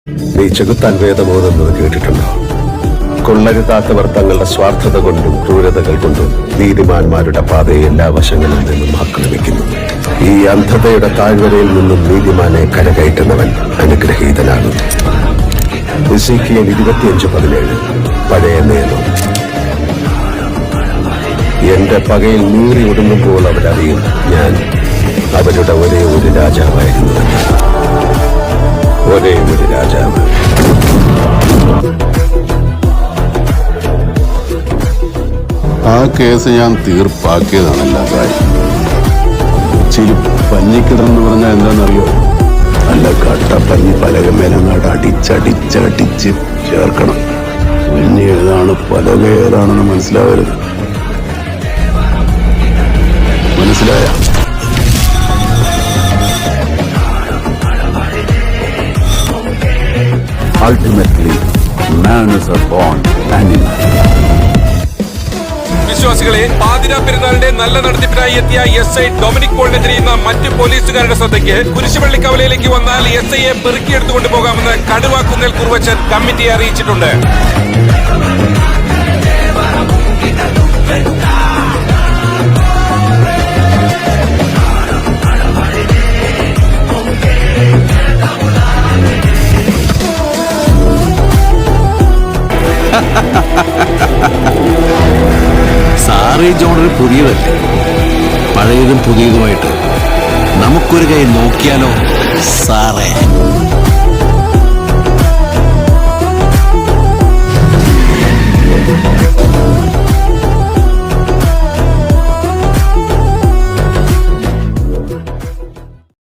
നീ ചെകുത്താൻ വേദമോതെന്നത് കേട്ടിട്ടുണ്ടോ? കൊള്ളരുതാത്തവർ തങ്ങളുടെ സ്വാർത്ഥത കൊണ്ടും ക്രൂരതകൾ കൊണ്ടും നീതിമാന്മാരുടെ പാതയെ എല്ലാ വശങ്ങളിൽ നിന്നും ആക്രമിക്കുന്നു. ഈ അന്ധതയുടെ താഴ്വരയിൽ നിന്നും നീതിമാനെ കരകയറ്റുന്നവൻ അനുഗ്രഹീതനാകുന്നു. എസേക്കിയേൽ 25:17 പഴയ നിയമം. എന്റെ പകയിൽ നീറി ഒടുങ്ങുമ്പോൾ അവരറിയും ഞാൻ അവരുടെ ഒരേ ഒരു രാജാവായിരുന്നു. ഒരേ ഒരു രാജാവ്. ആ കേസ് ഞാൻ തീർപ്പാക്കിയതാണല്ല കാര്യം. ചിരി പഞ്ഞിക്കിടന്ന് പറഞ്ഞാൽ എന്താണെന്നറിയോ? നല്ല കട്ട പഞ്ഞി പലകമേലങ്ങാട് അടിച്ചടിച്ചടിച്ച് ചേർക്കണം. പിന്നെ ഏതാണ് പലക ഏതാണെന്ന് മനസ്സിലാവരുത്. മനസ്സിലായ? Ultimately, man is a born animal. വിശ്വാസികളെ, പാതിരാ പെരുന്നാളിന്റെ നല്ല നടത്തിപ്പിനായി എത്തിയ SI ഡൊമിനിക് പോളിനെതിരെ ഇന്ന് മറ്റ് പോലീസുകാരുടെ ശ്രദ്ധയ്ക്ക് കുരിശുപള്ളി കവലയിലേക്ക് വന്നാൽ SIയെ പെറുക്കിയെടുത്തുകൊണ്ട് പോകാമെന്ന് കടുവാക്കുന്നേൽ കുറുവച്ചൻ കമ്മിറ്റിയെ അറിയിച്ചിട്ടുണ്ട്. സാറി ജോണർ പുതിയതല്ലേ? പഴയതും പുതിയതുമായിട്ട് നമുക്കൊരു കൈ നോക്കിയാലോ സാറേ?